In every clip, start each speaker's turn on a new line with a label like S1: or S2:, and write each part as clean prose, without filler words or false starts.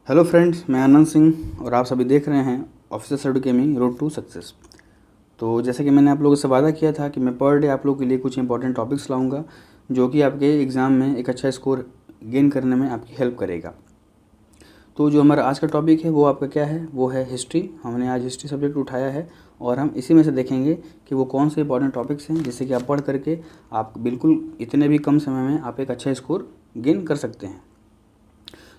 S1: Hello friends, मैं आनंद सिंह और आप सभी देख रहे हैं officer certificate academy road to success. तो जैसे कि मैंने आप लोगों से वादा किया था कि मैं पर डे आप लोगों के लिए कुछ इंपॉर्टेंट टॉपिक्स लाऊंगा जो कि आपके एग्ज़ाम में एक अच्छा स्कोर गेन करने में आपकी हेल्प करेगा। तो जो हमारा आज का टॉपिक है वो आपका क्या है, वो है हिस्ट्री। हमने आज हिस्ट्री सब्जेक्ट उठाया है और हम इसी में से देखेंगे कि वो कौन से इंपॉर्टेंट टॉपिक्स हैं जिससे कि आप पढ़ करके आप बिल्कुल इतने भी कम समय में आप एक अच्छा स्कोर गेन कर सकते हैं।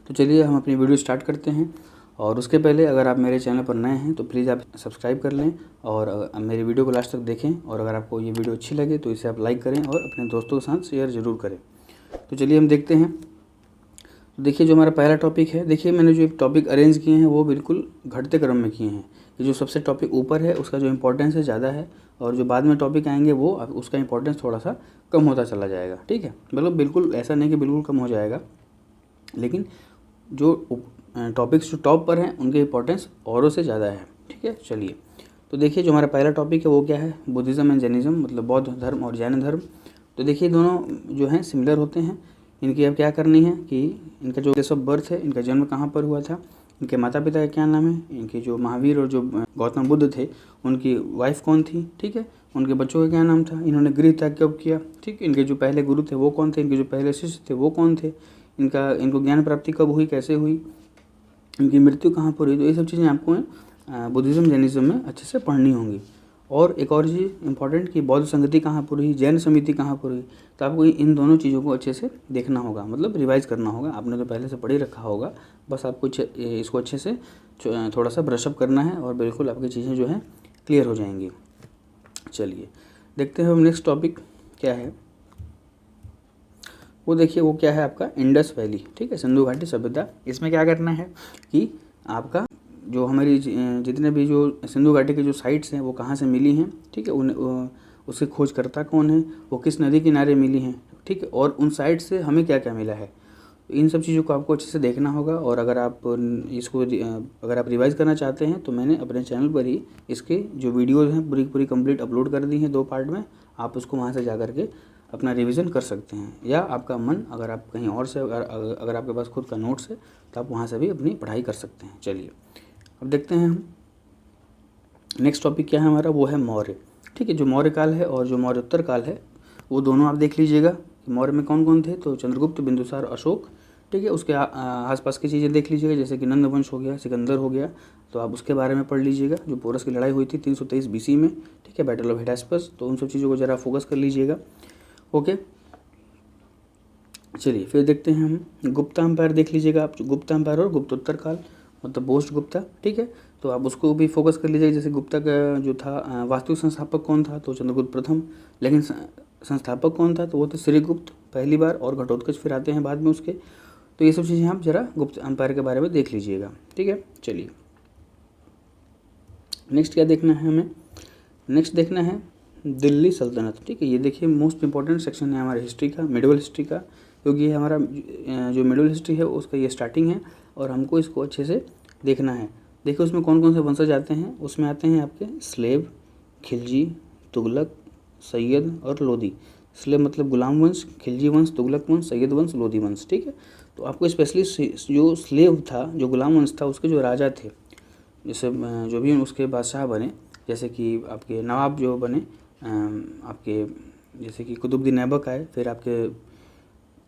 S1: तो चलिए हम अपनी वीडियो स्टार्ट करते हैं। और उसके पहले अगर आप मेरे चैनल पर नए हैं तो प्लीज़ आप सब्सक्राइब कर लें और मेरी वीडियो को लास्ट तक देखें। और अगर आपको ये वीडियो अच्छी लगे तो इसे आप लाइक करें और अपने दोस्तों के साथ शेयर ज़रूर करें। तो चलिए हम देखते हैं। तो देखिए जो हमारा पहला टॉपिक है, देखिए मैंने जो टॉपिक अरेंज किए हैं वो बिल्कुल घटते क्रम में किए हैं कि जो सबसे टॉपिक ऊपर है उसका जो इम्पोर्टेंस है ज़्यादा है और जो बाद में टॉपिक आएंगे वो उसका इम्पोर्टेंस थोड़ा सा कम होता चला जाएगा। ठीक है, मतलब बिल्कुल ऐसा नहीं कि बिल्कुल कम हो जाएगा, लेकिन जो टॉपिक्स जो टॉप पर हैं उनके इम्पोर्टेंस औरों से ज़्यादा है। ठीक है, चलिए तो देखिए जो हमारा पहला टॉपिक है वो क्या है, बुद्धिज़्म एंड जैनिज़्म, मतलब बौद्ध धर्म और जैन धर्म। तो देखिए दोनों जो हैं सिमिलर होते हैं। इनकी अब क्या करनी है कि इनका जो प्लेस ऑफ बर्थ है, इनका जन्म कहाँ पर हुआ था, इनके माता पिता का क्या नाम है, इनके जो महावीर और जो गौतम बुद्ध थे उनकी वाइफ कौन थी, ठीक है, उनके बच्चों का क्या नाम था, इन्होंने गृह त्याग कब किया, ठीक, इनके जो पहले गुरु थे वो कौन थे, इनके जो पहले शिष्य थे वो कौन थे, इनको ज्ञान प्राप्ति कब हुई, कैसे हुई, इनकी मृत्यु कहाँ पर हुई। तो ये सब चीज़ें आपको बुद्धिज़्म जैनिज़्म में अच्छे से पढ़नी होंगी। और एक और चीज़ इंपॉर्टेंट कि बौद्ध संगति कहाँ पर हुई, जैन समिति कहाँ पर हुई। तो आपको इन दोनों चीज़ों को अच्छे से देखना होगा, मतलब रिवाइज़ करना होगा। आपने तो पहले से पढ़ ही रखा होगा, बस आपको इसको अच्छे से थोड़ा सा ब्रशअप करना है और बिल्कुल आपकी चीज़ें जो हैं क्लियर हो जाएंगी। चलिए देखते हैं हम नेक्स्ट टॉपिक क्या है। वो देखिए वो क्या है आपका इंडस वैली, ठीक है, सिंधु घाटी सभ्यता। इसमें क्या करना है कि आपका जो हमारी जितने भी जो सिंधु घाटी की जो साइट्स हैं वो कहाँ से मिली हैं, ठीक है, उसके खोजकर्ता कौन है, वो किस नदी किनारे मिली हैं, ठीक है, और उन साइट से हमें क्या क्या मिला है। इन सब चीज़ों को आपको अच्छे से देखना होगा। और अगर आप इसको अगर आप रिवाइज़ करना चाहते हैं तो मैंने अपने चैनल पर ही इसके जो वीडियोज़ हैं पूरी पूरी कंप्लीट अपलोड कर दी हैं 2 पार्ट में। आप उसको वहाँ से जा कर के अपना रिवीजन कर सकते हैं, या आपका मन अगर आप कहीं और से अगर आपके पास खुद का नोट्स है तो आप वहाँ से भी अपनी पढ़ाई कर सकते हैं। चलिए अब देखते हैं हम नेक्स्ट टॉपिक क्या है हमारा, वो है मौर्य। ठीक है, जो मौर्य काल है और जो मौर्योत्तर काल है वो दोनों आप देख लीजिएगा। मौर्य में कौन कौन थे, तो चंद्रगुप्त, बिंदुसार, अशोक, ठीक है, उसके आसपास की चीज़ें देख लीजिएगा, जैसे कि नंद वंश हो गया, सिकंदर हो गया, तो आप उसके बारे में पढ़ लीजिएगा। जो पोरस की लड़ाई हुई थी 323 BC में, ठीक है, बैटल ऑफ हिडास्पस, तो उन सब चीज़ों को ज़रा फोकस कर लीजिएगा। ओके, चलिए फिर देखते हैं हम गुप्ता एम्पायर देख लीजिएगा आप, गुप्ता एम्पायर और गुप्तोत्तर काल, मतलब पोस्ट गुप्ता, ठीक है, तो आप उसको भी फोकस कर लीजिएगा। जैसे गुप्ता का जो था वास्तविक संस्थापक कौन था, तो चंद्रगुप्त प्रथम, लेकिन संस्थापक कौन था, तो वो तो श्रीगुप्त पहली बार और घटोत्कच फिर आते हैं बाद में उसके। तो ये सब चीज़ें आप जरा गुप्त एम्पायर के बारे में देख लीजिएगा, ठीक है। चलिए नेक्स्ट क्या देखना है हमें, नेक्स्ट देखना है दिल्ली सल्तनत, ठीक है। ये देखिए मोस्ट इंपॉर्टेंट सेक्शन है हमारे हिस्ट्री का, मिडिवल हिस्ट्री का, क्योंकि ये हमारा जो मिडिवल हिस्ट्री है उसका ये स्टार्टिंग है और हमको इसको अच्छे से देखना है। देखिए उसमें कौन कौन से वंशज आते हैं, उसमें आते हैं आपके स्लेव, खिलजी, तुगलक, सैयद और लोधी। स्लेव मतलब गुलाम वंश, खिलजी वंश, तुगलक वंश, सैयद वंश, लोधी वंश, ठीक है। तो आपको स्पेशली जो स्लेव था, जो गुलाम वंश था, उसके जो राजा थे, जैसे जो भी उसके बादशाह बने, जैसे कि आपके नवाब जो बने आपके, जैसे कि कुतुबुद्दीन ऐबक आए, फिर आपके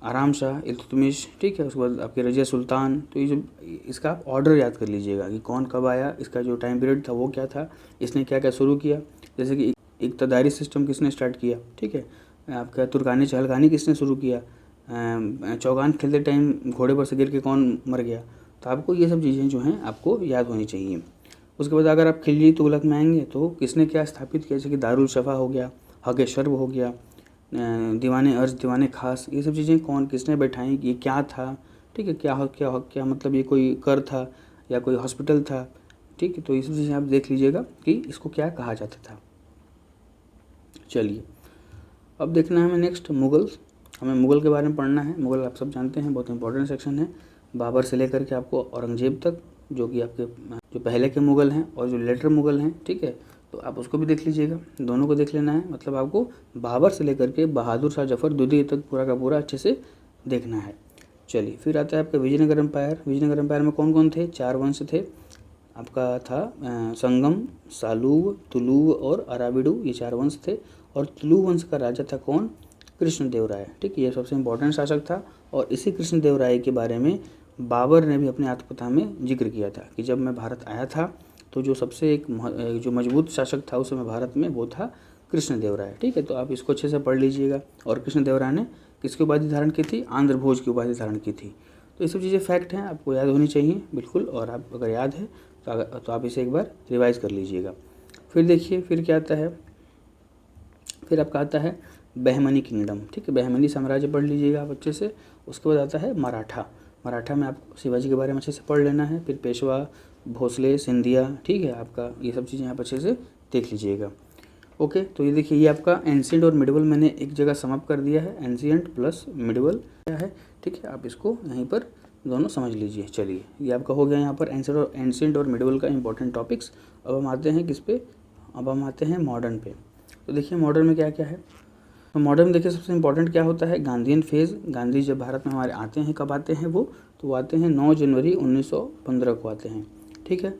S1: आराम शाह, इल्तुतमिश, ठीक है, उसके बाद आपके रजिया सुल्तान। तो ये जो इसका आप ऑर्डर याद कर लीजिएगा कि कौन कब आया, इसका जो टाइम पीरियड था वो क्या था, इसने क्या क्या शुरू किया। जैसे कि इक़्तिदारी सिस्टम किसने स्टार्ट किया, ठीक है, आपका तुर्कानी चहलकानी किसने शुरू किया, चौगान खेलते टाइम घोड़े पर से गिर के कौन मर गया। तो आपको ये सब चीज़ें जो हैं आपको याद होनी चाहिए। उसके बाद अगर आप खिलजी तुगलक में आएंगे तो किसने क्या स्थापित किया, जैसे कि दारुल शफ़ा हो गया, हक़ शर्ब हो गया, दीवाने अर्ज, दीवाने खास, ये सब चीज़ें कौन किसने बैठाई, ये क्या था, ठीक है, क्या मतलब ये कोई कर था या कोई हॉस्पिटल था, ठीक है। तो ये सब चीज़ें आप देख लीजिएगा कि इसको क्या कहा जाता था। चलिए अब देखना है हमें नेक्स्ट मुगल्स। हमें मुग़ल के बारे में पढ़ना है। मुग़ल आप सब जानते हैं बहुत इंपॉर्टेंट सेक्शन है, बाबर से लेकर के आपको औरंगजेब तक, जो कि आपके जो पहले के मुग़ल हैं और जो लेटर मुग़ल हैं, ठीक है। तो आप उसको भी देख लीजिएगा, दोनों को देख लेना है, मतलब आपको बाबर से लेकर के बहादुर शाह जफ़र द्वितीय तक पूरा का पूरा अच्छे से देखना है। चलिए फिर आता है आपका विजयनगर एम्पायर। विजयनगर एम्पायर में कौन कौन थे? 4 वंश थे। आपका था संगम, सालुव, तुलुव और अराविडु, ये 4 वंश थे। और तुलुव वंश का राजा था कौन? कृष्णदेवराय। ठीक, ये सबसे इम्पोर्टेंट शासक था। और इसी कृष्णदेवराय के बारे में बाबर ने भी अपने आत्मकथा में जिक्र किया था कि जब मैं भारत आया था तो जो सबसे एक जो मजबूत शासक था उस समय भारत में वो था कृष्णदेवराय। ठीक है, तो आप इसको अच्छे से पढ़ लीजिएगा। और कृष्णदेवराय ने किसकी उपाधि धारण की थी? आंध्र भोज की उपाधि धारण की थी। तो ये सब चीज़ें फैक्ट हैं, आपको याद होनी चाहिए बिल्कुल। और आप अगर याद है तो आप इसे एक बार रिवाइज़ कर लीजिएगा। फिर देखिए फिर क्या आता है, फिर आपका आता है बहमनी किंगडम। ठीक है, बहमनी साम्राज्य पढ़ लीजिएगा आप अच्छे से। उसके बाद आता है मराठा। मराठा में आपको शिवाजी के बारे में अच्छे से पढ़ लेना है। फिर पेशवा, भोसले, सिंधिया। ठीक है, आपका ये सब चीज़ें आप अच्छे से देख लीजिएगा। ओके, तो ये देखिए ये आपका एंशिएंट और मिडिवल मैंने एक जगह समाप्त कर दिया है। एंशिएंट प्लस मिडिवल क्या है? ठीक है, आप इसको यहीं पर दोनों समझ लीजिए। चलिए ये आपका हो गया यहाँ पर एंशिएंट और मिडिवल का इंपॉर्टेंट टॉपिक्स। अब हम आते हैं किस पे? अब हम आते हैं मॉडर्न पे। तो देखिए मॉडर्न में क्या क्या है। तो मॉडर्न में देखिए सबसे इंपॉर्टेंट क्या होता है? Gandhian phase. गांधी जब भारत में हमारे आते हैं, कब आते हैं वो? तो वो आते हैं 9 जनवरी 1915 को आते हैं। ठीक है,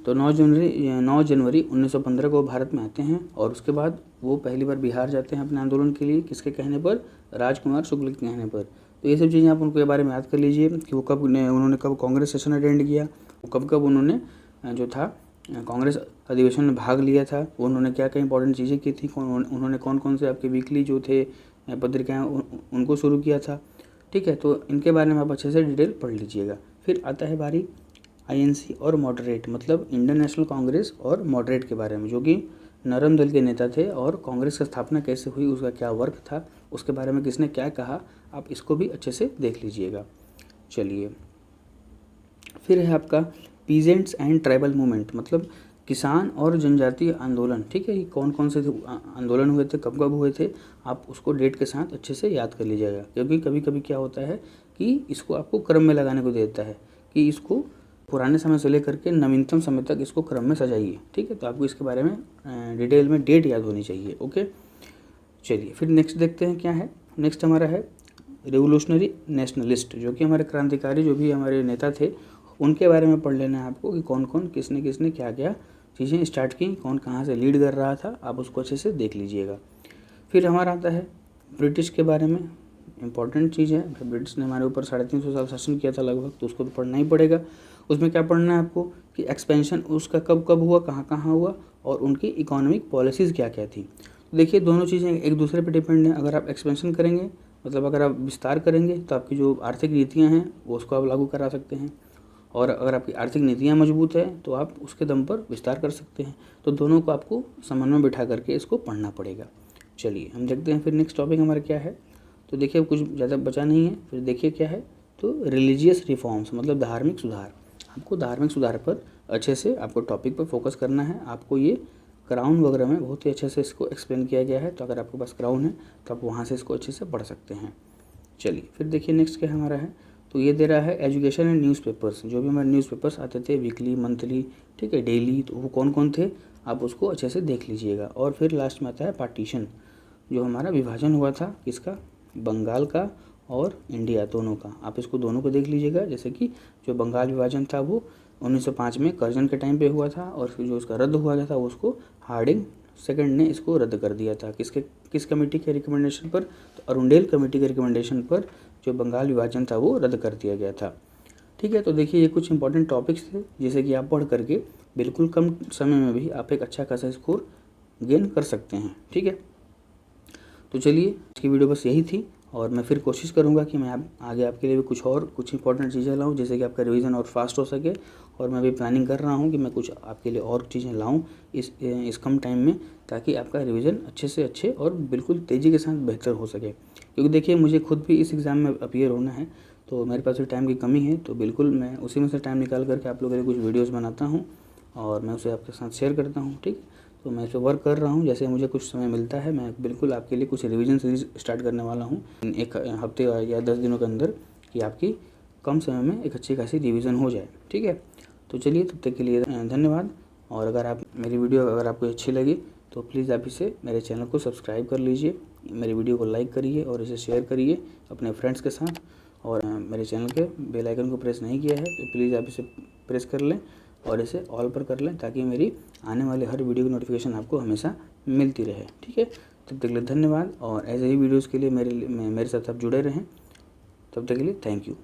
S1: तो 9 जनवरी 1915 को भारत में आते हैं। और उसके बाद वो पहली बार बिहार जाते हैं अपने आंदोलन के लिए। किसके कहने पर? राजकुमार शुक्ल के कहने पर। तो ये सब चीज़ें आप उनके बारे में याद कर लीजिए कि वो उन्होंने कब कांग्रेस सेशन अटेंड किया, वो कब उन्होंने जो था कांग्रेस अधिवेशन में भाग लिया था, उन्होंने क्या क्या इंपॉर्टेंट चीज़ें की थी, उन्होंने कौन कौन से आपके वीकली जो थे पत्रिकाएँ उनको शुरू किया था। ठीक है, तो इनके बारे में आप अच्छे से डिटेल पढ़ लीजिएगा। फिर आता है बारी आईएनसी और मॉडरेट, मतलब इंडियन नेशनल कांग्रेस और मॉडरेट के बारे में, जो कि नरम दल के नेता थे। और कांग्रेस की स्थापना कैसे हुई, उसका क्या वर्क था, उसके बारे में किसने क्या कहा, आप इसको भी अच्छे से देख लीजिएगा। चलिए फिर है आपका पीजेंट्स एंड ट्राइबल मूवमेंट, मतलब किसान और जनजातीय आंदोलन। ठीक है, ये कौन कौन से आंदोलन हुए थे, कब कब हुए थे, आप उसको डेट के साथ अच्छे से याद कर लीजिएगा। क्योंकि कभी कभी क्या होता है कि इसको आपको क्रम में लगाने को देता है कि इसको पुराने समय से लेकर के नवीनतम समय तक इसको क्रम में सजाइए। ठीक है, तो आपको इसके बारे में डिटेल में डेट याद होनी चाहिए। ओके, चलिए फिर नेक्स्ट देखते हैं क्या है। नेक्स्ट हमारा है रेवोल्यूशनरी नेशनलिस्ट, जो कि हमारे क्रांतिकारी जो भी हमारे नेता थे उनके बारे में पढ़ लेना है आपको कि कौन कौन किसने किसने क्या क्या चीज़ें स्टार्ट की, कौन कहाँ से लीड कर रहा था, आप उसको अच्छे से देख लीजिएगा। फिर हमारा आता है ब्रिटिश के बारे में। इंपॉर्टेंट चीज़ है, ब्रिटिश ने हमारे ऊपर 350 साल शासन किया था लगभग, तो उसको तो पढ़ना ही पड़ेगा। उसमें क्या पढ़ना है आपको कि एक्सपेंशन उसका कब कब हुआ, कहाँ कहाँ हुआ, और उनकी इकोनॉमिक पॉलिसीज़ क्या क्या थी। तो देखिए दोनों चीज़ें एक दूसरे पर डिपेंड हैं। अगर आप एक्सपेंशन करेंगे, मतलब अगर आप विस्तार करेंगे, तो आपकी जो आर्थिक नीतियाँ हैं वो उसको आप लागू करा सकते हैं। और अगर आपकी आर्थिक नीतियाँ मजबूत है तो आप उसके दम पर विस्तार कर सकते हैं। तो दोनों को आपको समन्वय में बिठा करके इसको पढ़ना पड़ेगा। चलिए हम देखते हैं फिर नेक्स्ट टॉपिक हमारा क्या है। तो देखिए अब कुछ ज़्यादा बचा नहीं है। फिर देखिए क्या है, तो रिलीजियस रिफॉर्म्स, मतलब धार्मिक सुधार। आपको धार्मिक सुधार पर अच्छे से आपको टॉपिक पर फोकस करना है। आपको ये क्राउन वगैरह में बहुत ही अच्छे से इसको एक्सप्लेन किया गया है। तो अगर आपके पास क्राउन है तो आप वहाँ से इसको अच्छे से पढ़ सकते हैं। चलिए फिर देखिए नेक्स्ट क्या हमारा है। तो ये दे रहा है एजुकेशन एंड न्यूज़पेपर्स, जो भी हमारे न्यूज़पेपर्स आते थे वीकली, मंथली, ठीक है, डेली, तो वो कौन कौन थे आप उसको अच्छे से देख लीजिएगा। और फिर लास्ट में आता है पार्टीशन, जो हमारा विभाजन हुआ था किसका, बंगाल का और इंडिया दोनों का, आप इसको दोनों को देख लीजिएगा। जैसे कि जो बंगाल विभाजन था वो 1905 में कर्जन के टाइम पे हुआ था, और फिर जो उसका रद्द हुआ था वो उसको हार्डिंग सेकंड ने इसको रद्द कर दिया था। किस कमेटी के रिकमेंडेशन पर, तो अरुंडेल कमेटी के रिकमेंडेशन पर जो बंगाल विभाजन था वो रद्द कर दिया गया था। ठीक है, तो देखिए ये कुछ इंपॉर्टेंट टॉपिक्स थे जैसे कि आप पढ़ करके बिल्कुल कम समय में भी आप एक अच्छा खासा स्कोर गेन कर सकते हैं। ठीक है, तो चलिए आज की वीडियो बस यही थी, और मैं फिर कोशिश करूंगा कि मैं आगे आपके लिए भी कुछ इंपॉर्टेंट चीज़ें लाऊं, जैसे कि आपका रिवीजन और फास्ट हो सके। और मैं भी प्लानिंग कर रहा हूं कि मैं कुछ आपके लिए और चीज़ें लाऊं इस कम टाइम में, ताकि आपका रिवीजन अच्छे से अच्छे और बिल्कुल तेज़ी के साथ बेहतर हो सके। क्योंकि देखिए मुझे खुद भी इस एग्ज़ाम में अपीयर होना है, तो मेरे पास भी टाइम की कमी है। तो बिल्कुल मैं उसी में से टाइम निकाल करके आप लोगों के लिए कुछ वीडियोज़ बनाता हूँ और मैं उसे आपके साथ शेयर करता हूँ। ठीक, तो मैं इस पर वर्क कर रहा हूँ। जैसे मुझे कुछ समय मिलता है मैं बिल्कुल आपके लिए कुछ रिवीजन सीरीज स्टार्ट करने वाला हूँ एक हफ्ते या 10 दिनों के अंदर, कि आपकी कम समय में एक अच्छी खासी रिवीजन हो जाए। ठीक है, तो चलिए तब तक के लिए धन्यवाद। और अगर आप मेरी वीडियो अगर आपको अच्छी लगी तो प्लीज़ आप इसे मेरे चैनल को सब्सक्राइब कर लीजिए, मेरी वीडियो को लाइक करिए और इसे शेयर करिए अपने फ्रेंड्स के साथ। और मेरे चैनल के बेल आइकन को प्रेस नहीं किया है तो प्लीज़ आप इसे प्रेस कर लें और इसे ऑल पर कर लें, ताकि मेरी आने वाले हर वीडियो की नोटिफिकेशन आपको हमेशा मिलती रहे। ठीक है, तब तक के लिए धन्यवाद, और ऐसे ही वीडियोज़ के लिए मेरे साथ आप जुड़े रहें। तब तक के लिए थैंक यू।